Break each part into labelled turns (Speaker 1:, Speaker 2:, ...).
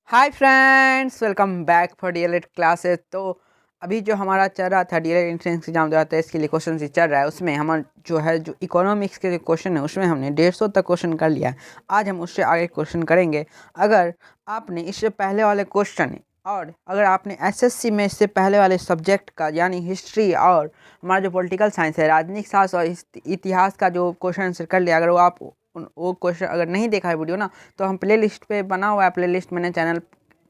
Speaker 1: Hi friends, welcome back for DElEd classes. तो अभी जो हमारा चल रहा था डीएलएड एंट्रेंस एग्जाम जो आता है इसके लिए क्वेश्चन चल रहा है, उसमें हम जो इकोनॉमिक्स के क्वेश्चन है उसमें हमने 150 तक क्वेश्चन कर लिया है। आज हम उससे आगे क्वेश्चन करेंगे। अगर आपने इससे पहले वाले क्वेश्चन और अगर आपने एसएससी में इससे पहले वाले सब्जेक्ट का यानी हिस्ट्री और हमारा जो पॉलिटिकल साइंस है, राजनीतिक शास्त्र और इतिहास का जो क्वेश्चन आंसर कर लिया, अगर वो क्वेश्चन अगर नहीं देखा है वीडियो ना, तो हम प्ले लिस्ट पे बना हुआ है, प्ले लिस्ट मैंने चैनल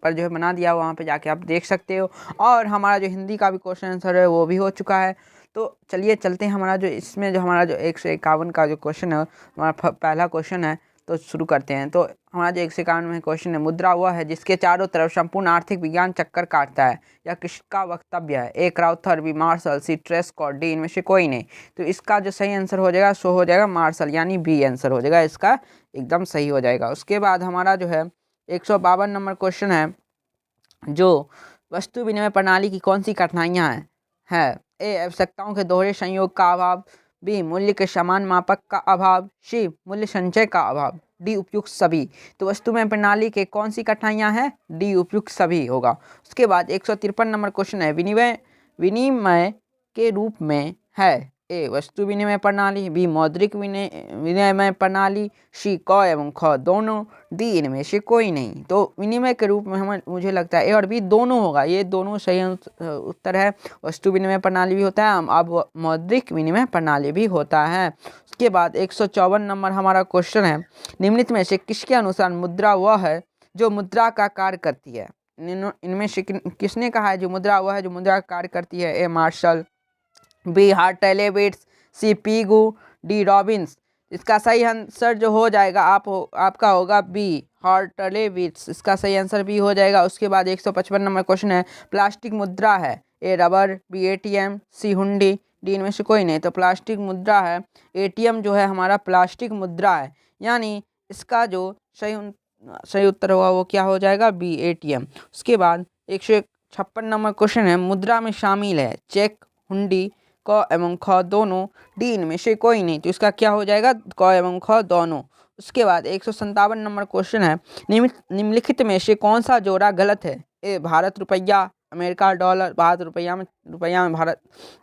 Speaker 1: पर जो है बना दिया, वहाँ पे जाके आप देख सकते हो। और हमारा जो हिंदी का भी क्वेश्चन आंसर है वो भी हो चुका है। तो चलिए चलते हैं। हमारा जो 151 का जो क्वेश्चन है, हमारा पहला क्वेश्चन है, तो शुरू करते हैं। तो हमारा जो 151 में क्वेश्चन है, मुद्रा वह है जिसके चारों तरफ संपूर्ण आर्थिक विज्ञान चक्कर काटता है। यह किसका वक्तव्य है? ए क्राउथर, बी मार्शल, सी ट्रेस्कॉट, डी इनमें से कोई नहीं। तो इसका जो सही आंसर हो जाएगा सो हो जाएगा मार्शल, यानी बी आंसर हो जाएगा इसका, एकदम सही हो जाएगा। उसके बाद हमारा जो है 152 नंबर क्वेश्चन है, जो वस्तु विनिमय प्रणाली की कौन सी कठिनाइयाँ हैं? ए आवश्यकताओं के दोहरे संयोग का अभाव, बी मूल्य के समान मापक का अभाव, सी मूल्य संचय का अभाव, डी उपयुक्त सभी। तो वस्तु विनिमय प्रणाली के कौन सी कठिनाइयाँ हैं? डी उपयुक्त सभी होगा। उसके बाद 153 नंबर क्वेश्चन है, विनिमय विनिमय के रूप में है। ए वस्तु विनिमय प्रणाली, बी मौद्रिक विनिमय प्रणाली, सी क एवं ख दोनों, डी इनमें से कोई नहीं। तो विनिमय के रूप में मुझे लगता है ए और बी दोनों होगा, ये दोनों सही उत्तर है। वस्तु विनिमय प्रणाली भी होता है, अब मौद्रिक विनिमय प्रणाली भी होता है। उसके बाद 154 नंबर हमारा क्वेश्चन है, निम्नलिखित में से किसके अनुसार मुद्रा वह है जो मुद्रा का कार्य करती है? इनमें से किसने कहा है जो मुद्रा वह है जो मुद्रा का कार्य करती है? ए मार्शल, बी हार्टेलेविट्स, सी पीगू, डी रॉबिन्स। इसका सही आंसर जो हो जाएगा आपका होगा बी हार्टेलेविट्स, इसका सही आंसर बी हो जाएगा। उसके बाद 155 नंबर क्वेश्चन है, प्लास्टिक मुद्रा है। ए रबर, बी एटीएम, सी हुंडी, डी इनमें से कोई नहीं। तो प्लास्टिक मुद्रा है, एटीएम जो है हमारा प्लास्टिक मुद्रा है, यानी इसका जो सही उत्तर होगा वो क्या हो जाएगा? B ATM. उसके बाद 156 नंबर क्वेश्चन है, मुद्रा में शामिल है चेक, हुंडी, क एवं ख दोनों, डी इनमें से कोई नहीं। तो इसका क्या हो जाएगा? क एवं ख दोनों। उसके बाद 157 नंबर क्वेश्चन है, निम्नलिखित में से कौन सा जोड़ा गलत है? ए भारत रुपया, अमेरिका डॉलर। रुपया में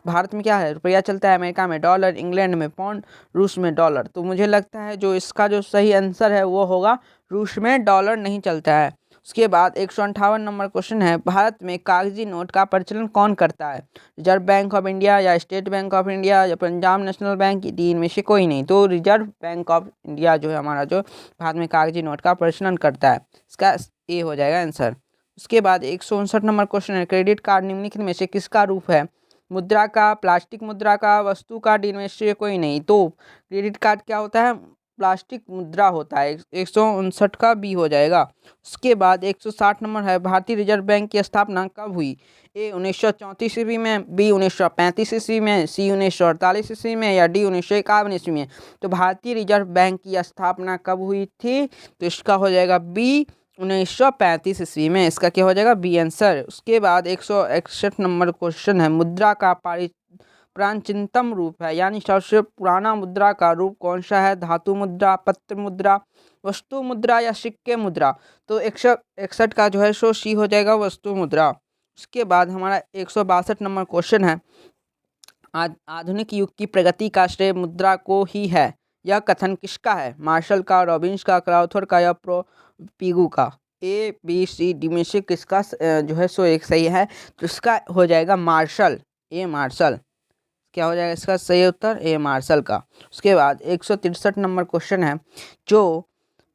Speaker 1: भारत में क्या है? रुपया चलता है, अमेरिका में डॉलर, इंग्लैंड में पाउंड, रूस में डॉलर। तो मुझे लगता है जो इसका जो सही आंसर है वो होगा रूस में डॉलर नहीं चलता है। उसके बाद 158 नंबर क्वेश्चन है, भारत में कागजी नोट का प्रचलन कौन करता है? रिजर्व बैंक ऑफ इंडिया या स्टेट बैंक ऑफ इंडिया या पंजाब नेशनल बैंक, तीन में से कोई नहीं। तो रिजर्व बैंक ऑफ इंडिया जो है हमारा जो भारत में कागजी नोट का प्रचलन करता है, इसका ए हो जाएगा आंसर। उसके बाद 159 नंबर क्वेश्चन है, क्रेडिट कार्ड निम्नलिखित में से किसका रूप है? मुद्रा का, प्लास्टिक मुद्रा का, वस्तु का, डी में से कोई नहीं। तो क्रेडिट कार्ड क्या होता है? प्लास्टिक मुद्रा होता है, 159 का बी हो जाएगा। उसके बाद 160 नंबर है, भारतीय रिजर्व बैंक की स्थापना कब हुई? ए 1934 ईस्वी में, बी 1935 ईस्वी में, सी 1948 ईस्वी में, या डी 1951 ईस्वी में। तो भारतीय रिजर्व बैंक की स्थापना कब हुई थी? तो इसका हो जाएगा बी 1935 ईस्वी में, इसका क्या हो जाएगा? B answer. उसके बाद 161 नंबर क्वेश्चन है, मुद्रा का प्राचीनतम रूप है, यानी सबसे पुराना मुद्रा का रूप कौन सा है? धातु मुद्रा, पत्र मुद्रा, वस्तु मुद्रा या सिक्के मुद्रा। तो 161 का जो है सो सी हो जाएगा, वस्तु मुद्रा। उसके बाद हमारा 162 नंबर क्वेश्चन है, आधुनिक युग की प्रगति का श्रेय मुद्रा को ही है, यह कथन किसका है? मार्शल का, रॉबिन्स का, क्राउथर का या पीगू का? ए बी सी डी में से किसका जो है सो एक सही है? तो इसका हो जाएगा मार्शल, ए मार्शल। क्या हो जाएगा इसका सही उत्तर? ए मार्शल का। उसके बाद 163 नंबर क्वेश्चन है, जो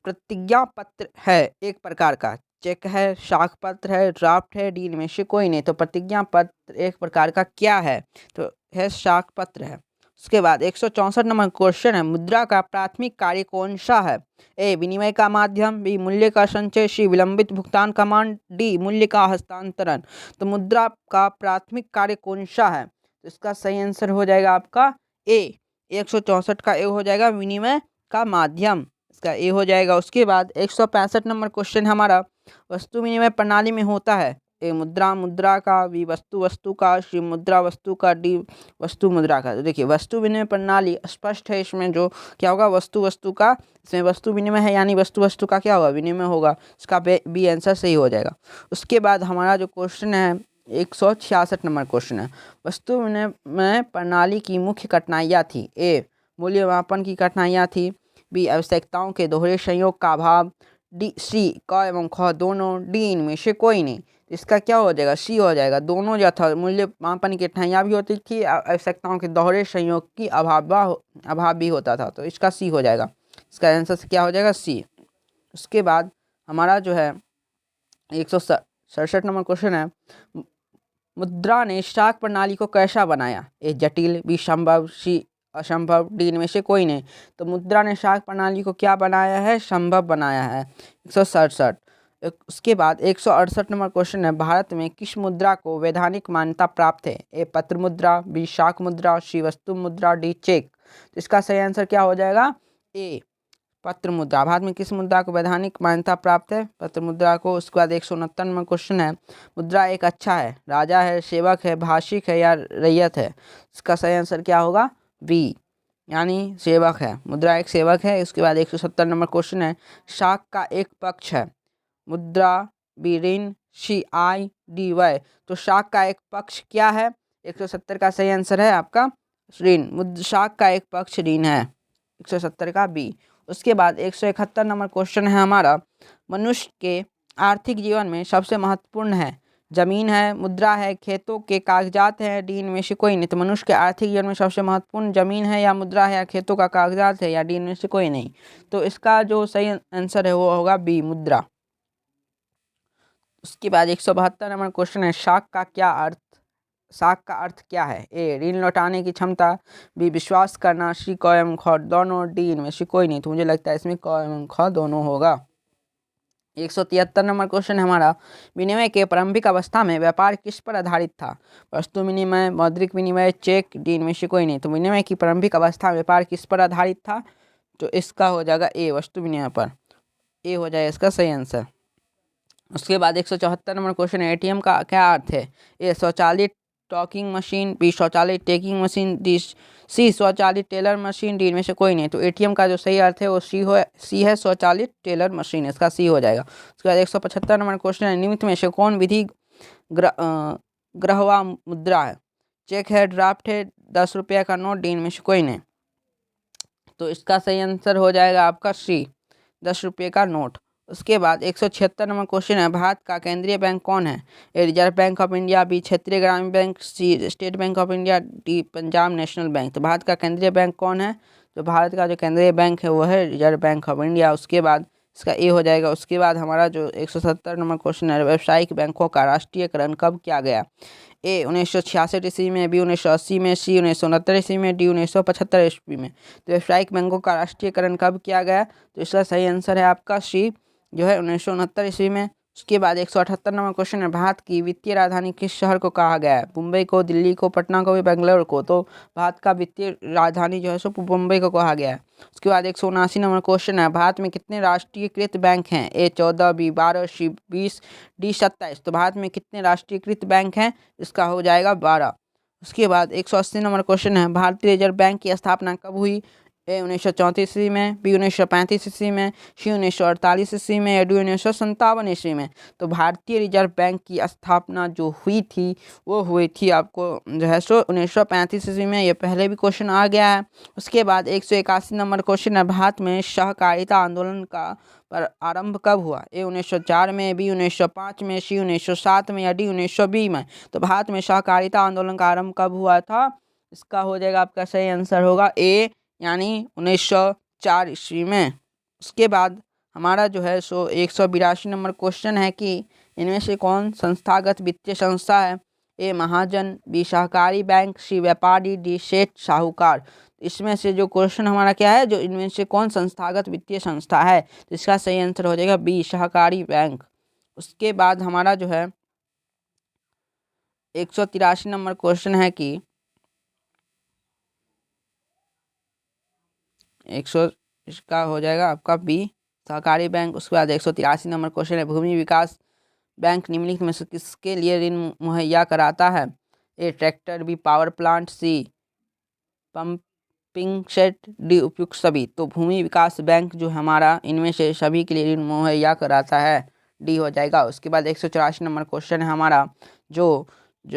Speaker 1: प्रतिज्ञा पत्र है एक प्रकार का, चेक है, साख पत्र है, ड्राफ्ट है, डी में से कोई नहीं। तो प्रतिज्ञा पत्र एक प्रकार का क्या है? तो है साख पत्र है। उसके बाद 164 नंबर क्वेश्चन है, मुद्रा का प्राथमिक कार्य कौन सा है? ए विनिमय का माध्यम, बी मूल्य का संचय, सी विलंबित भुगतान कमांड, डी मूल्य का हस्तांतरण। तो मुद्रा का प्राथमिक कार्य कौन सा है? तो इसका सही आंसर हो जाएगा आपका ए, 164 का ए हो जाएगा विनिमय का माध्यम, इसका ए हो जाएगा। उसके बाद 165 नंबर क्वेश्चन हमारा, वस्तु विनिमय प्रणाली में होता है ए मुद्रा मुद्रा का, बी वस्तु वस्तु का, सी मुद्रा वस्तु का, डी वस्तु मुद्रा का। तो देखिए वस्तु विनिमय प्रणाली स्पष्ट है, इसमें जो क्या होगा वस्तु वस्तु का, इसमें वस्तु विनिमय है यानी वस्तु वस्तु का क्या होगा विनिमय होगा, इसका बी आंसर सही हो जाएगा। उसके बाद हमारा जो क्वेश्चन है 166 नंबर क्वेश्चन है, वस्तु विनिमय प्रणाली की मुख्य कठिनाइयाँ थी। ए मूल्यमापन की कठिनाइयाँ थी, बी आवश्यकताओं के दोहरे संयोग का अभाव, डी सी क एवं ख दोनों, डी इनमें से कोई नहीं। इसका क्या हो जाएगा सी हो जाएगा। दोनों जो था मूल्यमापन की कठिनाइयाँ भी होती थी, आवश्यकताओं के दोहरे संयोग की अभाव भी होता था, तो इसका सी हो जाएगा। इसका आंसर क्या हो जाएगा सी। उसके बाद हमारा जो है 167 नंबर क्वेश्चन है, मुद्रा ने शाक प्रणाली को कैसा बनाया। ए जटिल, बी संभव, सी असंभव, डी इनमें से कोई नहीं। तो मुद्रा ने शाक प्रणाली को क्या बनाया है संभव बनाया है। 167। उसके बाद 168 नंबर क्वेश्चन है, भारत में किस मुद्रा को वैधानिक मान्यता प्राप्त है। ए पत्र मुद्रा, बी शाक मुद्रा, सी वस्तु मुद्रा, डी चेक। तो इसका सही आंसर क्या हो जाएगा ए पत्र मुद्रा। भारत में किस मुद्रा को वैधानिक मान्यता प्राप्त है पत्र मुद्रा को। उसके बाद 169 नंबर क्वेश्चन है, मुद्रा एक अच्छा है, राजा है, सेवक है, भाषिक है या रैयत है। इसका सही आंसर क्या होगा बी यानी सेवक है, मुद्रा एक सेवक है। उसके बाद 170 नंबर क्वेश्चन है, शाक का एक पक्ष है, मुद्रा, बी ऋण, सी आई, डी वय। तो शाक का एक पक्ष क्या है 170 का सही आंसर है आपका ऋण। शाक का एक पक्ष ऋण है 170 का बी। उसके बाद 171 नंबर क्वेश्चन है हमारा, मनुष्य के आर्थिक जीवन में सबसे महत्वपूर्ण है, जमीन है, मुद्रा है, खेतों के कागजात हैं, डी इनमें से कोई नहीं। तो मनुष्य के आर्थिक जीवन में सबसे महत्वपूर्ण जमीन है या मुद्रा है या खेतों का कागजात है या डी इनमें से कोई नहीं। तो इसका जो सही आंसर है वो होगा बी मुद्रा। उसके बाद 172 नंबर क्वेश्चन है, शाक का अर्थ क्या है। ए ऋण लौटाने की क्षमता, बी विश्वास करना, सी क एवं ख दोनों, डी इनमें से कोई नहीं। तो मुझे लगता है इसमें क एवं ख दोनों होगा। 173 नंबर क्वेश्चन है हमारा, विनिमय के प्रारंभिक अवस्था में व्यापार किस पर आधारित था। वस्तु विनिमय, मौद्रिक विनिमय, चेक, डी इनमें से कोई नहीं। तो विनिमय की प्रारंभिक अवस्था में व्यापार किस पर आधारित था। तो इसका हो जाएगा ए वस्तु विनिमय पर, ए हो जाएगा इसका सही आंसर। उसके बाद 174 नंबर क्वेश्चन है, एटीएम का क्या अर्थ है। ए स्वचालित टॉकिंग मशीन, बी स्वचालित टेकिंग मशीन, डी सी स्वचालित टेलर मशीन, डी इनमें से कोई नहीं। तो एटीएम का जो सही अर्थ है वो सी है स्वचालित टेलर मशीन, इसका सी हो जाएगा। उसके बाद 175 नंबर क्वेश्चन है, निम्न में से कौन विधि ग्रहवा मुद्रा है। चेक है, ड्राफ्ट है, 10 रुपये का नोट, डी इनमें से कोई नहीं। तो इसका सही आंसर हो जाएगा आपका सी 10 रुपये का नोट। उसके बाद 176 नंबर क्वेश्चन है, भारत का केंद्रीय बैंक कौन है। A Reserve Bank of India, B क्षेत्रीय ग्रामीण bank, C State Bank of India, D Punjab National Bank. तो भारत का केंद्रीय बैंक कौन है। तो भारत का जो केंद्रीय बैंक है वो है रिजर्व बैंक ऑफ इंडिया। उसके बाद इसका ए हो जाएगा। उसके बाद हमारा जो 170 नंबर क्वेश्चन है, व्यावसायिक बैंकों का राष्ट्रीयकरण कब किया गया। ए 1966 ईस्वी में, बी 1980 में, सी 1969 ईस्वी में, डी 1975 ईस्वी में। तो व्यावसायिक बैंकों का राष्ट्रीयकरण कब किया गया। तो इसका सही आंसर है आपका सी जो है 1969 ईस्वी में। उसके बाद 178 नंबर क्वेश्चन है, भारत की वित्तीय राजधानी किस शहर को कहा गया है। मुंबई को, दिल्ली को, पटना को, बेंगलोर को। तो भारत का वित्तीय राजधानी जो है सो मुंबई को कहा गया है। उसके बाद 179 नंबर क्वेश्चन है, भारत में कितने राष्ट्रीयकृत बैंक हैं। ए 14, बी 12, सी 20, डी 27। तो भारत में कितने राष्ट्रीयकृत बैंक हैं, इसका हो जाएगा 12। उसके बाद 180 नंबर क्वेश्चन है, भारतीय रिजर्व बैंक की स्थापना कब हुई। ए 1934 ईस्वी में, बी 1935 ईस्वी में, सी 1948 ईस्वी में या डी 1957 ईस्वी में। तो भारतीय रिजर्व बैंक की स्थापना जो हुई थी वो हुई थी आपको जो है सो 1935 ईस्वी में। ये पहले भी क्वेश्चन आ गया है। उसके बाद 181 नंबर क्वेश्चन है, भारत में सहकारिता आंदोलन का पर आरंभ कब हुआ। ए 1904 में, बी 1905 में, सी 1907 में या डी 1920 में। तो भारत में सहकारिता आंदोलन का आरंभ कब हुआ था, इसका हो जाएगा आपका सही आंसर होगा ए यानी 1904 ईस्वी में। उसके बाद हमारा जो है सो 182 नंबर क्वेश्चन है कि इनमें से कौन संस्थागत वित्तीय संस्था है। ए महाजन, बी सहकारी बैंक, सी व्यापारी, डी सेठ साहूकार। इसमें से जो क्वेश्चन हमारा क्या है, जो इनमें से कौन संस्थागत वित्तीय संस्था है, तो इसका सही आंसर हो जाएगा बी सहकारी बैंक। उसके बाद हमारा जो है 183 नंबर क्वेश्चन है कि 100 इसका हो जाएगा आपका बी सहकारी बैंक। उसके बाद 183 नंबर क्वेश्चन है, भूमि विकास बैंक निम्नलिखित में से किसके लिए ऋण मुहैया कराता है? ए ट्रैक्टर, बी पावर प्लांट, सी पंपिंग सेट, डी उपयुक्त सभी। तो भूमि विकास बैंक जो हमारा इनमें से सभी के लिए ऋण मुहैया कराता है, डी हो जाएगा। उसके बाद 184 नंबर क्वेश्चन है हमारा, जो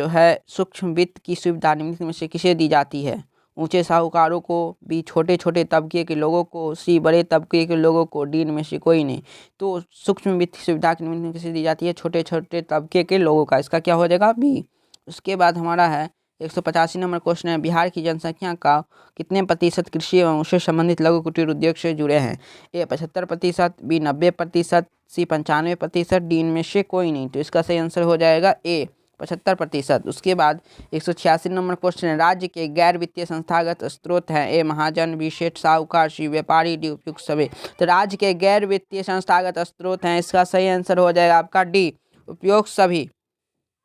Speaker 1: है सूक्ष्म वित्त की सुविधा निम्नलिखित में से किसे दी जाती है? ऊंचे साहूकारों को, बी छोटे छोटे तबके के लोगों को, सी बड़े तबके के लोगों को, डी इनमें से कोई नहीं। तो सूक्ष्म वित्त की सुविधा निम्नलिखित में किसे दी जाती है? छोटे छोटे तबके के लोगों का। इसका क्या हो जाएगा? बी। उसके बाद हमारा है 185 नंबर क्वेश्चन है, बिहार की जनसंख्या का कितने प्रतिशत कृषि एवं उससे संबंधित लघु कुटीर उद्योग से जुड़े हैं? ए 75%, बी 90%, सी 95%, डी इनमें से कोई नहीं। तो इसका सही आंसर हो जाएगा ए 75%। उसके बाद 186 नंबर क्वेश्चन है, राज्य के गैर वित्तीय संस्थागत स्रोत हैं? ए महाजन, बी सेठ साहूकार, सी व्यापारी, डी उपयुक्त सभी। तो राज्य के गैर वित्तीय संस्थागत स्रोत हैं, इसका सही आंसर हो जाएगा आपका डी उपयुक्त सभी।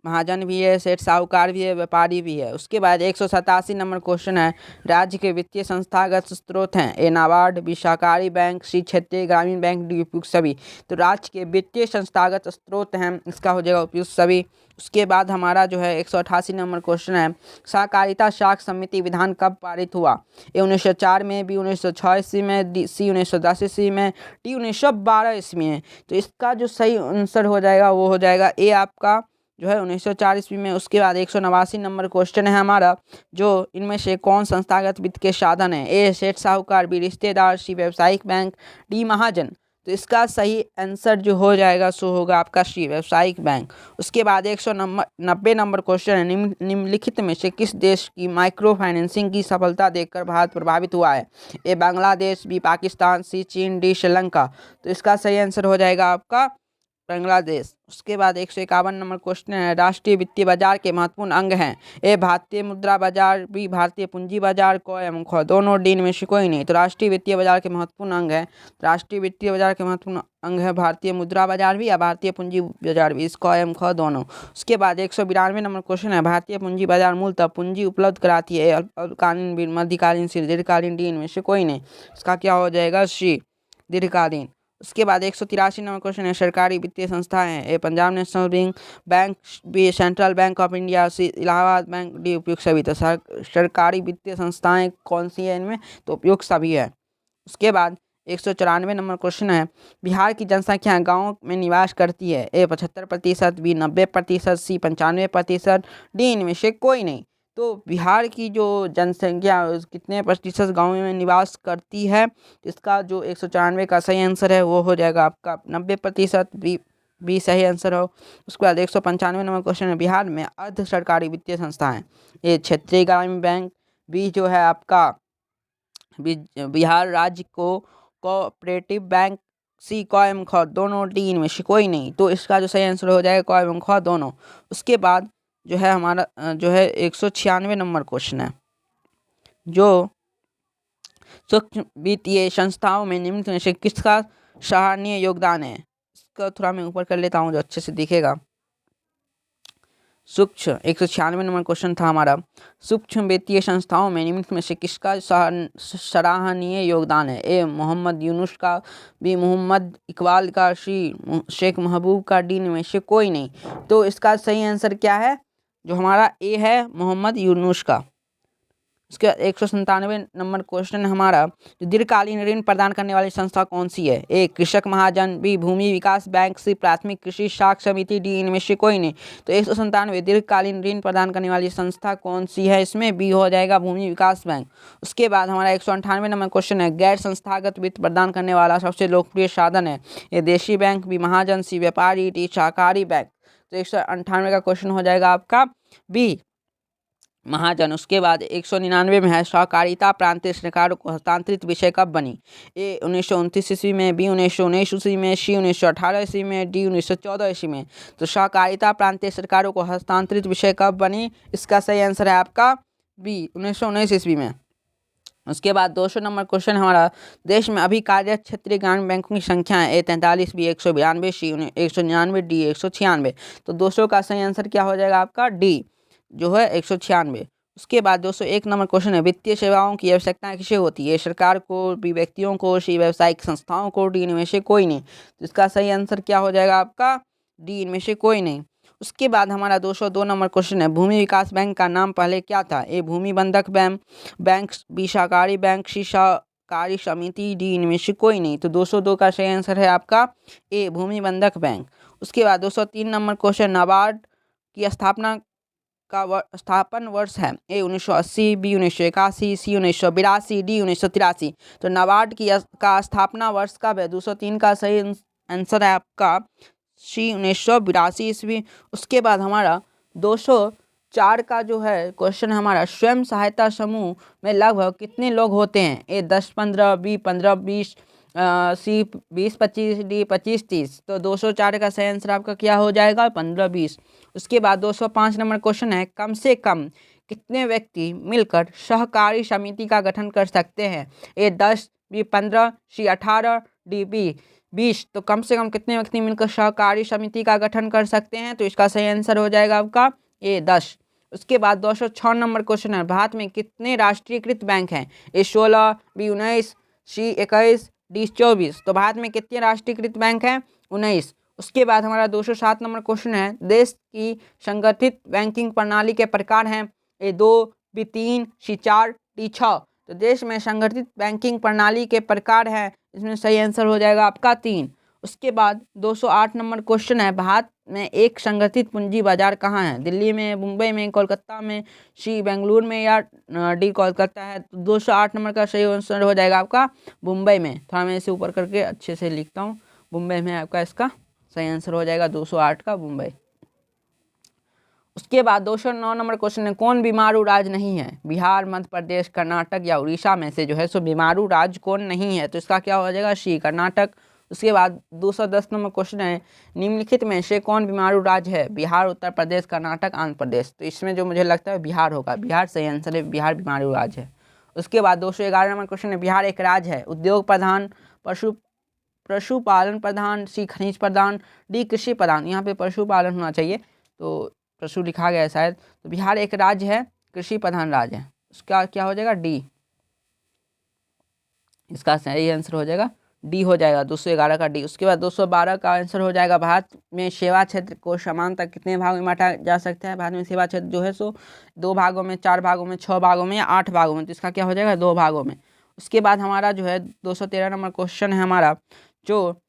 Speaker 1: महाजन भी है, सेठ साहूकार भी है, व्यापारी भी है। उसके बाद 187 नंबर क्वेश्चन है, राज्य के वित्तीय संस्थागत स्रोत हैं? ए नाबार्ड, बी सहकारी बैंक, सी क्षेत्रीय ग्रामीण बैंक, डी उपयुक्त सभी। तो राज्य के वित्तीय संस्थागत स्रोत हैं, इसका हो जाएगा उपयुक्त सभी। उसके बाद हमारा जो है 188 नंबर क्वेश्चन है, सहकारिता साख समिति विधान कब पारित हुआ? ए 1904 में, बी 1906 ईस्वी में, डी सी 1910 ईस्वी में, डी 1912 ईस्वी में। तो इसका जो सही आंसर हो जाएगा वो हो जाएगा ए आपका जो है 1904 ईस्वी में। उसके बाद 189 नंबर क्वेश्चन है हमारा, जो इनमें से कौन संस्थागत वित्त के साधन है? ए सेठ साहूकार, बी रिश्तेदार, सी व्यावसायिक बैंक, डी महाजन। तो इसका सही आंसर जो हो जाएगा सो होगा आपका सी व्यावसायिक बैंक। उसके बाद 190 नंबर क्वेश्चन है, निम्नलिखित में से किस देश की माइक्रो फाइनेंसिंग की सफलता देखकर भारत प्रभावित हुआ है? ए बांग्लादेश, बी पाकिस्तान, सी चीन, डी श्रीलंका। तो इसका सही आंसर हो जाएगा आपका बांग्लादेश। उसके बाद 151 नंबर क्वेश्चन है, राष्ट्रीय वित्तीय बाजार के महत्वपूर्ण अंग हैं? ए भारतीय मुद्रा बाजार, बी भारतीय पूंजी बाजार, क एवं ख दोनों, डी में से कोई नहीं। तो राष्ट्रीय वित्तीय बाजार के महत्वपूर्ण अंग है, राष्ट्रीय वित्तीय बाजार के महत्वपूर्ण अंग है भारतीय मुद्रा बाजार भी या भारतीय पूंजी बाजार भी, इस क एवं ख दोनों। उसके बाद 192 नंबर क्वेश्चन है, भारतीय पूंजी बाजार मूलतः पूंजी उपलब्ध कराती है? अल्पकालीन, मध्यकालीन, सी दीर्घकालीन, डी इनमें से कोई नहीं। इसका क्या हो जाएगा? सी दीर्घकालीन। उसके बाद 183 नंबर क्वेश्चन है, सरकारी वित्तीय संस्थाएं हैं? A Punjab National Bank, B Central Bank of India, C Allahabad Bank, D उपयुक्त सभी। तो सरकारी वित्तीय संस्थाएं कौन सी है इनमें? तो उपयुक्त सभी है। उसके बाद 194 नंबर क्वेश्चन है, बिहार की जनसंख्या गाँव में निवास करती है? ए 75%, बी 90%, सी 95%, डी इनमें से कोई नहीं। तो बिहार की जो जनसंख्या कितने प्रतिशत गाँव में निवास करती है? इसका जो 194 का सही आंसर है वो हो जाएगा आपका 90%, बी सही आंसर हो। उसके बाद 195 नंबर क्वेश्चन है, बिहार में अर्ध सरकारी वित्तीय संस्था है? ए क्षेत्रीय ग्रामीण बैंक, बी जो है आपका बिहार राज्य को कोऑपरेटिव बैंक, सी क एवं ख दोनों, डी इनमें से कोई नहीं। तो इसका जो सही आंसर हो जाएगा क एवं ख दोनों। उसके बाद जो है हमारा जो है 196 नंबर क्वेश्चन है, जो सूक्ष्म वित्तीय संस्थाओं में निम्नलिखित में से किसका सराहनीय योगदान है? इसका थोड़ा मैं ऊपर कर लेता हूँ जो अच्छे से दिखेगा। सूक्ष्म 196 नंबर क्वेश्चन था हमारा, सूक्ष्म वित्तीय संस्थाओं में निम्नलिखित में से किसका सराहनीय योगदान है? ए मोहम्मद यूनुस का, बी मोहम्मद इकबाल का, सी शेख महबूब का, डी में से कोई नहीं। तो इसका सही आंसर क्या है? जो हमारा ए है मोहम्मद यूनुस का। उसके बाद 197 नंबर क्वेश्चन हमारा, जो दीर्घकालीन ऋण प्रदान करने वाली संस्था कौन सी है? ए कृषक महाजन, बी भूमि विकास बैंक, सी प्राथमिक कृषि साख समिति, डी इनमें से कोई नहीं। तो 197 दीर्घकालीन ऋण प्रदान करने वाली संस्था कौन सी है? इसमें बी हो जाएगा भूमि विकास बैंक। उसके बाद हमारा 198 नंबर क्वेश्चन है, गैर संस्थागत वित्त प्रदान करने वाला सबसे लोकप्रिय साधन है? ए देशी बैंक, बी महाजन, सी व्यापारी, डी सहकारी बैंक। तो 198 का क्वेश्चन हो जाएगा आपका बी महाजन। उसके बाद 199 में है, सहकारिता प्रांतीय सरकारों को हस्तांतरित विषय कब बनी? ए 1929 ईस्वी में, बी 1919 ईस्वी में, सी 1918 ईस्वी में, डी 1914 ईस्वी में। तो सहकारिता प्रांतीय सरकारों को हस्तांतरित विषय कब बनी? इसका सही आंसर है आपका बी 1919 ईस्वी में। उसके बाद 200 नंबर क्वेश्चन हमारा, देश में अभी कार्यरत क्षेत्रीय ग्रामीण बैंकों की संख्या है? ए 43, बी 192, सी 199, डी 196। तो 200 का सही आंसर क्या हो जाएगा आपका? डी जो है 196। उसके बाद 201 नंबर क्वेश्चन है, वित्तीय सेवाओं की आवश्यकता किसे होती है? सरकार को, बी व्यक्तियों को, सी व्यावसायिक संस्थाओं को, डी में से कोई नहीं। तो इसका सही आंसर क्या हो जाएगा आपका? डी इनमें से कोई नहीं। उसके बाद हमारा 202 नंबर क्वेश्चन है, भूमि विकास बैंक का नाम पहले क्या था? ए भूमि बंधक बैंक, बी सहकारी बैंक, सी सहकारी समिति, डी इनमें से कोई नहीं। तो 202 का सही आंसर है आपका ए भूमि बंधक बैंक। उसके बाद 203 नंबर क्वेश्चन, नाबार्ड की स्थापना का स्थापन वर्ष है? ए 1980, बी 1981, सी 1982, डी 1983। तो नाबार्ड का स्थापना वर्ष कब है? 203 का सही आंसर है आपका सी 1982 ईस्वी। उसके बाद हमारा 204 का जो है क्वेश्चन हमारा, स्वयं सहायता समूह में लगभग कितने लोग होते हैं? ए 10-15, बी 15-20, सी 20-25, डी 25-30। तो 204 का सही आंसर आपका क्या हो जाएगा? 15-20। उसके बाद 205 नंबर क्वेश्चन है, कम से कम कितने व्यक्ति मिलकर सहकारी समिति का गठन कर सकते हैं? ए 10, बी 15, सी 18, डी 20। तो कम से कम कितने व्यक्ति मिलकर सहकारी समिति का गठन कर सकते हैं? तो इसका सही आंसर हो जाएगा आपका ए 10। उसके बाद 206 नंबर क्वेश्चन है, भारत में कितने राष्ट्रीयकृत बैंक हैं? ए 16, बी 19, सी 21, डी 24। तो भारत में कितने राष्ट्रीयकृत बैंक हैं? 19। उसके बाद हमारा 207 नंबर क्वेश्चन है, देश की संगठित बैंकिंग प्रणाली के प्रकार हैं? ए 2, बी 3, सी 4, डी 6। तो देश में संगठित बैंकिंग प्रणाली के प्रकार हैं, इसमें सही आंसर हो जाएगा आपका 3। उसके बाद 208 नंबर क्वेश्चन है, भारत में एक संगठित पूंजी बाजार कहाँ है? दिल्ली में, मुंबई में, कोलकाता में, सी बेंगलुरु में, या डी कोलकाता है? तो 208 नंबर का सही आंसर हो जाएगा आपका मुंबई में। थोड़ा मैं इसे ऊपर करके अच्छे से लिखता हूँ, मुंबई में आपका इसका सही आंसर हो जाएगा 208 का मुंबई। उसके बाद 209 नंबर क्वेश्चन है, कौन बीमारू राज्य नहीं है? बिहार, मध्य प्रदेश, कर्नाटक या उड़ीसा में से जो है सो बीमारू राज्य कौन नहीं है? तो इसका क्या हो जाएगा? सी कर्नाटक। उसके बाद 210 नंबर क्वेश्चन है, निम्नलिखित में से कौन बीमारू राज्य है? बिहार, उत्तर प्रदेश, कर्नाटक, आंध्र प्रदेश। तो इसमें जो मुझे लगता है बिहार होगा, बिहार सही आंसर है, बिहार बीमारू राज्य है। उसके बाद 211 नंबर क्वेश्चन है, बिहार एक राज्य है, उद्योग प्रधान, पशुपालन प्रधान, सी खनिज प्रधान, डी कृषि प्रधान। यहाँ पे पशुपालन होना चाहिए, तो पशु लिखा गया है शायद। तो बिहार एक राज्य है, कृषि प्रधान राज्य है, उसका क्या हो जाएगा? डी। इसका सही आंसर हो जाएगा डी हो जाएगा, 211 का डी। उसके बाद 212 का आंसर हो जाएगा, भारत में सेवा क्षेत्र को समानतः कितने भागों में बांटा जा सकता है? भारत में सेवा क्षेत्र जो है सो 2 भागों में, 4 भागों में, 6 भागों में या 8 भागों में। तो इसका क्या हो जाएगा? 2 भागों में। उसके बाद हमारा जो है 213 नंबर क्वेश्चन है हमारा, जो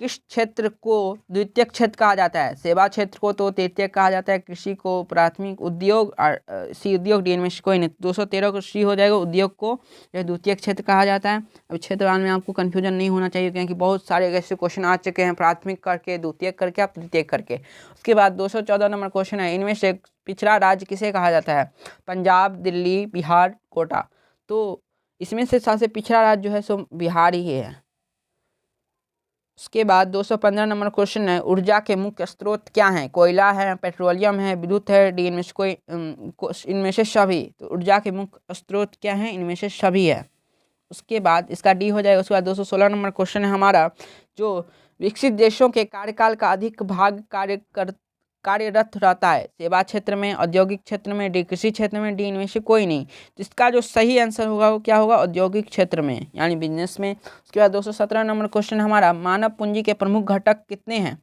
Speaker 1: किस क्षेत्र को द्वितीयक क्षेत्र कहा जाता है? सेवा क्षेत्र को तो तृतीयक कहा जाता है, कृषि को प्राथमिक, उद्योग और सी उद्योग, डी में से कोई नहीं। 213 को सी हो जाएगा, उद्योग को यह द्वितीयक क्षेत्र कहा जाता है। अब क्षेत्रवान में आपको कन्फ्यूजन नहीं होना चाहिए, क्योंकि बहुत सारे ऐसे क्वेश्चन आ चुके हैं, प्राथमिक करके, द्वितीयक करके, आप तृतीयक करके। उसके बाद 214 नंबर क्वेश्चन है, इनमें से पिछड़ा राज्य किसे कहा जाता है? पंजाब, दिल्ली, बिहार, कोटा। तो इसमें से सबसे पिछड़ा राज्य जो है सो बिहार ही है। उसके बाद 215 नंबर क्वेश्चन है, ऊर्जा के मुख्य स्रोत क्या हैं? कोयला है, पेट्रोलियम है, विद्युत है, डी इनमें से कोई, इनमें से सभी। तो ऊर्जा के मुख्य स्रोत क्या हैं? इनमें से सभी है। उसके बाद इसका डी हो जाएगा। उसके बाद 216 नंबर क्वेश्चन है हमारा, जो विकसित देशों के कार्यकाल का अधिक भाग कार्यरत रहता है? सेवा क्षेत्र में, औद्योगिक क्षेत्र में, डी कृषि क्षेत्र में, डी इनमें से कोई नहीं। तो इसका जो सही आंसर होगा वो क्या होगा? औद्योगिक क्षेत्र में, यानी बिजनेस में। उसके बाद 217 नंबर क्वेश्चन हमारा, मानव पूंजी के प्रमुख घटक कितने हैं?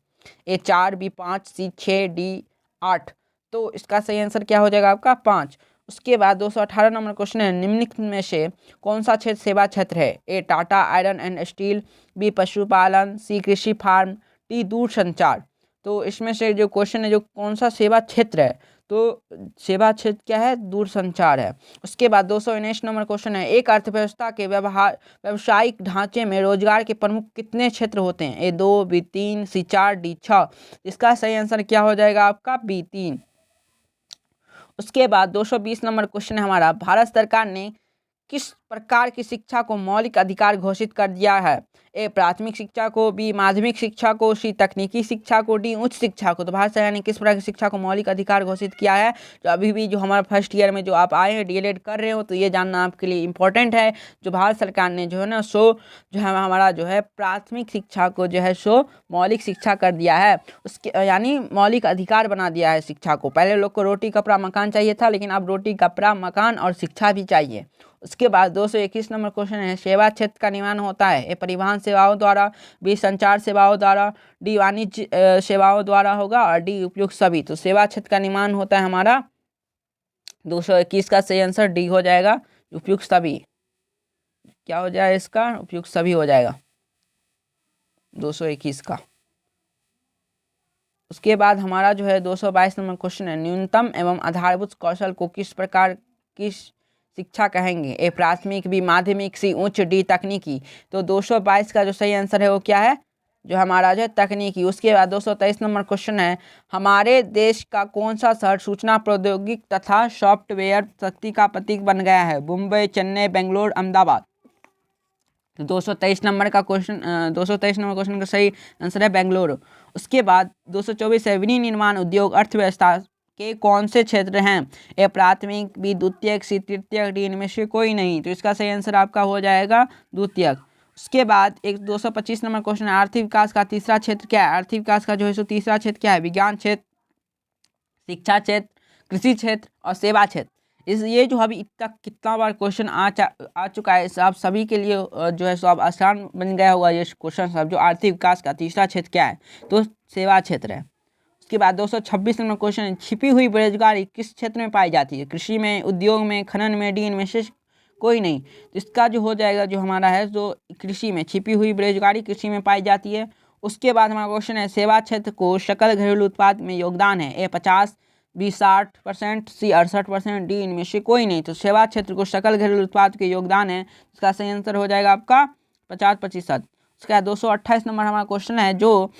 Speaker 1: ए 4, बी 5, सी 6, डी 8। तो इसका सही आंसर क्या हो जाएगा आपका? 5। उसके बाद 218 नंबर क्वेश्चन है, निम्नलिखित में से कौन सा क्षेत्र सेवा क्षेत्र है? A Tata Iron and Steel, B पशुपालन, सी कृषि फार्म, डी दूरसंचार। तो इसमें से जो क्वेश्चन है, जो कौन सा सेवा क्षेत्र है? तो सेवा क्षेत्र क्या है? दूरसंचार है। उसके बाद 219 नंबर क्वेश्चन है, एक अर्थव्यवस्था के व्यावसायिक ढांचे में रोजगार के प्रमुख कितने क्षेत्र होते हैं? ए 2, बी 3, सी 4, डी 6। इसका सही आंसर क्या हो जाएगा आपका? बी 3। उसके बाद 220 नंबर क्वेश्चन है हमारा, भारत सरकार ने किस प्रकार की शिक्षा को मौलिक अधिकार घोषित कर दिया है? ए प्राथमिक शिक्षा को, बी माध्यमिक शिक्षा को, सी तकनीकी शिक्षा को, डी उच्च शिक्षा को। तो भारत सरकार ने किस प्रकार की शिक्षा को मौलिक अधिकार घोषित किया है? तो अभी भी जो हमारा फर्स्ट ईयर में जो आप आए हैं, डीएलएड कर रहे हो, तो ये जानना आपके लिए इम्पोर्टेंट है। जो भारत सरकार ने जो है ना सो जो है हमारा जो है प्राथमिक शिक्षा को जो है सो मौलिक शिक्षा कर दिया है, उसके यानी मौलिक अधिकार बना दिया है शिक्षा को। पहले लोग को रोटी कपड़ा मकान चाहिए था, लेकिन अब रोटी कपड़ा मकान और शिक्षा भी चाहिए। उसके बाद 221 नंबर क्वेश्चन है, सेवा क्षेत्र का निर्माण होता है, ए परिवहन सेवाओं द्वारा, बी संचार सेवाओं द्वारा, डी वाणिज्य सेवाओं द्वारा होगा और डी उपयुक्त सभी। तो सेवा क्षेत्र का निर्माण होता है हमारा 221 का सही आंसर डी हो जाएगा, उपयुक्त सभी। क्या हो जाएगा इसका? उपयुक्त सभी हो जाएगा 221 का। उसके बाद हमारा जो है 222 नंबर क्वेश्चन है, न्यूनतम एवं आधारभूत कौशल को किस प्रकार की शिक्षा कहेंगे, ए प्राथमिक, बी माध्यमिक, सी उच्च, डी तकनीकी। तो 222 का जो सही आंसर है वो क्या है? जो हमारा जो है तकनीकी। उसके बाद 223 नंबर क्वेश्चन है, हमारे देश का कौन सा शहर सूचना प्रौद्योगिकी तथा सॉफ्टवेयर शक्ति का प्रतीक बन गया है, मुंबई, चेन्नई, बेंगलोर, अहमदाबाद। तो 223 नंबर क्वेश्चन का सही आंसर है बेंगलोर। उसके बाद 224 है, विनिर्माण उद्योग अर्थव्यवस्था के कौन से क्षेत्र हैं, ए प्राथमिक, बी द्वितीयक, सी तृतीयक, डी इनमें से कोई नहीं। तो इसका सही आंसर आपका हो जाएगा द्वितीयक। उसके बाद एक 225 नंबर क्वेश्चन है, आर्थिक विकास का तीसरा क्षेत्र क्या है। आर्थिक विकास का जो है सो तीसरा क्षेत्र क्या है? विज्ञान क्षेत्र, शिक्षा क्षेत्र, कृषि क्षेत्र और सेवा क्षेत्र। ये जो अभी तक कितना बार क्वेश्चन आ चुका है, आप सभी के लिए जो है सो अब आसान बन गया होगा ये क्वेश्चन सब। जो आर्थिक विकास का तीसरा क्षेत्र क्या है? तो सेवा क्षेत्र है। उसके बाद 226 नंबर क्वेश्चन है, छिपी हुई बेरोजगारी किस क्षेत्र में पाई जाती है? कृषि में, उद्योग में, खनन में, डी इनमें से कोई नहीं। तो इसका जो हो जाएगा जो हमारा है जो कृषि में, छिपी हुई बेरोजगारी कृषि में पाई जाती है। उसके बाद हमारा क्वेश्चन है, सेवा क्षेत्र को सकल घरेलू उत्पाद में योगदान है, ए 50, बी 60%, सी 68%, डी इनमें से कोई नहीं। तो सेवा क्षेत्र को सकल घरेलू उत्पाद के योगदान है, इसका सही आंसर हो जाएगा आपका 50%। उसके बाद 228 नंबर हमारा क्वेश्चन है, जो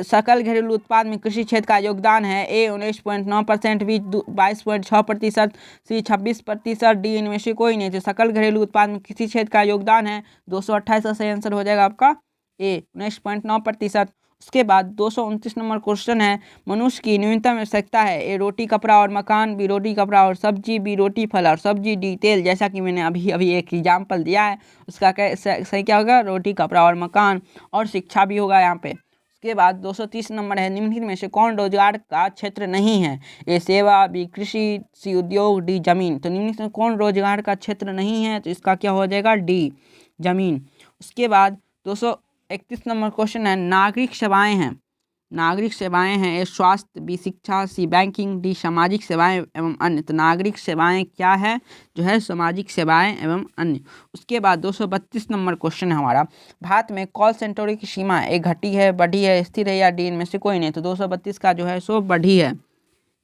Speaker 1: सकल घरेलू उत्पाद में कृषि क्षेत्र का योगदान है, ए 19.9%, बी 22.6%, सी 26%, डी इनमें से कोई नहीं। तो सकल घरेलू उत्पाद में कृषि क्षेत्र का योगदान है 228 का सही आंसर हो जाएगा आपका ए 19.9%। उसके बाद 229 नंबर क्वेश्चन है, मनुष्य की न्यूनतम आवश्यकता है, ए रोटी कपड़ा और मकान, बी रोटी कपड़ा और सब्जी, बी रोटी फल और सब्जी, डी तेल। जैसा कि मैंने अभी एक एग्जाम्पल दिया है, उसका सही क्या होगा? रोटी कपड़ा और मकान और शिक्षा भी होगा यहाँ पे। उसके बाद 230 नंबर है, निम्नलिखित में से कौन रोजगार का क्षेत्र नहीं है, ए सेवा, बी कृषि, सी उद्योग, डी जमीन। तो निम्नलिखित में कौन रोजगार का क्षेत्र नहीं है? तो इसका क्या हो जाएगा? डी जमीन। उसके बाद 231 नंबर क्वेश्चन है, नागरिक सेवाएं हैं, नागरिक सेवाएं हैं, ए स्वास्थ्य, बी शिक्षा, सी बैंकिंग, डी सामाजिक सेवाएं एवं अन्य। तो नागरिक सेवाएं क्या है? जो है सामाजिक सेवाएं एवं अन्य। उसके बाद 232 नंबर क्वेश्चन है हमारा, भारत में कॉल सेंटरों की सीमा एक घटी है, बढ़ी है, स्थिर है या डी इनमें से कोई नहीं। तो 232 का जो है सो बढ़ी है,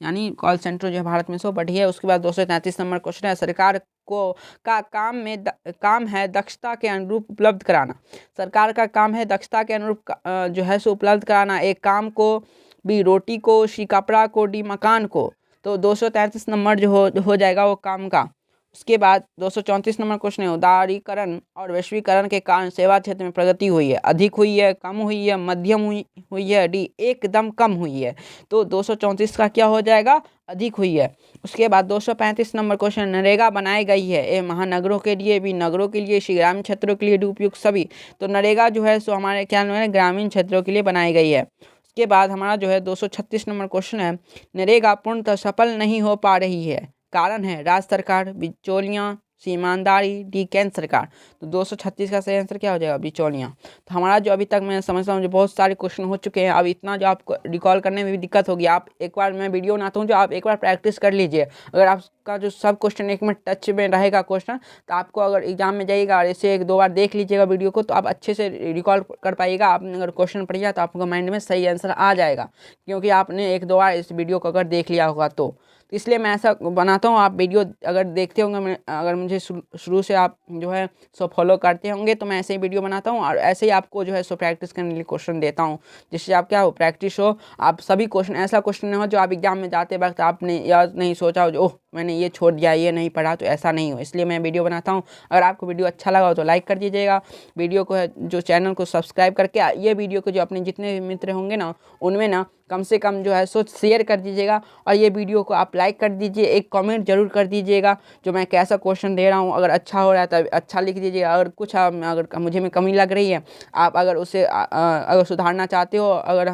Speaker 1: यानी कॉल सेंटर जो है भारत में सो बढ़ी है। उसके बाद 233 नंबर क्वेश्चन है, सरकार को का काम है दक्षता के अनुरूप उपलब्ध कराना। सरकार का काम है दक्षता के अनुरूप जो है सो उपलब्ध कराना, एक काम को, बी रोटी को, सी कपड़ा को, डी मकान को। तो 233 नंबर जो हो जाएगा वो काम का। उसके बाद 234 नंबर क्वेश्चन है, उदारीकरण और वैश्वीकरण के कारण सेवा क्षेत्र में प्रगति हुई है, अधिक हुई है, कम हुई है, मध्यम हुई है, डी एकदम कम हुई है। तो 234 का क्या हो जाएगा? अधिक हुई है। उसके बाद 235 नंबर क्वेश्चन, नरेगा बनाई गई है, ए महानगरों के लिए, बी नगरों के लिए, सी ग्रामीण क्षेत्रों के लिए, डी उपयुक्त सभी। तो नरेगा जो है सो हमारे क्या है? ग्रामीण क्षेत्रों के लिए बनाई गई है। उसके बाद हमारा जो है 236 नंबर क्वेश्चन है, नरेगा पूर्णतः सफल नहीं हो पा रही है, कारण है राज्य सरकार, बिचौलियाँ, ईमानदारी, डी केंद्र सरकार। तो 236 का सही आंसर क्या हो जाएगा? बिचौलियाँ। तो हमारा जो अभी तक मैं समझता हूँ जो बहुत सारे क्वेश्चन हो चुके हैं, अब इतना जो आपको रिकॉल करने में भी दिक्कत होगी, आप एक बार मैं वीडियो बनाता हूँ जो आप एक बार प्रैक्टिस कर लीजिए। अगर आपका जो सब क्वेश्चन एक मिनट टच में रहेगा क्वेश्चन, तो आपको अगर एग्जाम में जाइएगा और ऐसे 1-2 बार देख लीजिएगा वीडियो को, तो आप अच्छे से रिकॉल कर पाइएगा। आपने अगर क्वेश्चन पढ़िया तो आपको माइंड में सही आंसर आ जाएगा, क्योंकि आपने 1-2 बार इस वीडियो को अगर देख लिया होगा तो इसलिए मैं ऐसा बनाता हूँ। आप वीडियो अगर देखते होंगे, अगर मुझे शुरू से आप जो है सो फॉलो करते होंगे, तो मैं ऐसे ही वीडियो बनाता हूँ और ऐसे ही आपको जो है सो प्रैक्टिस करने के लिए क्वेश्चन देता हूँ, जिससे आप क्या हो, प्रैक्टिस हो। आप सभी क्वेश्चन, ऐसा क्वेश्चन नहीं हो जो आप एग्जाम में जाते वक्त आपने याद नहीं सोचा हो, जो ओह मैंने ये छोड़ दिया, ये नहीं पढ़ा, तो ऐसा नहीं हो। इसलिए मैं वीडियो बनाता हूँ। अगर आपको वीडियो अच्छा लगा हो तो लाइक कर दीजिएगा, वीडियो को जो चैनल को सब्सक्राइब करके ये वीडियो को जो अपने जितने भी मित्र होंगे ना, उनमें ना कम से कम जो है सो शेयर कर दीजिएगा। और ये वीडियो को आप लाइक कर दीजिए, एक कमेंट जरूर कर दीजिएगा जो मैं कैसा क्वेश्चन दे रहा हूँ। अगर अच्छा हो रहा है तो अच्छा लिख दीजिएगा, अगर कुछ अगर मुझे में कमी लग रही है, आप अगर उसे अगर सुधारना चाहते हो, अगर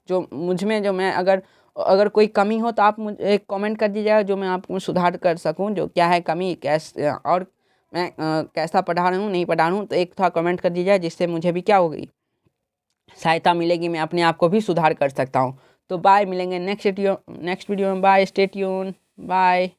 Speaker 1: जो मुझ में जो मैं अगर कोई कमी हो तो आप मुझे एक कमेंट कर दीजिएगा जो मैं आपको सुधार कर सकूं, जो क्या है कमी कैसे। और मैं कैसा पढ़ा रहा हूँ नहीं पढ़ा रहा हूँ, तो एक थोड़ा कमेंट कर दीजिए, जिससे मुझे भी क्या होगी, सहायता मिलेगी, मैं अपने आप को भी सुधार कर सकता हूँ। तो बाय, मिलेंगे नेक्स्ट वीडियो में। Bye, stay tune, bye.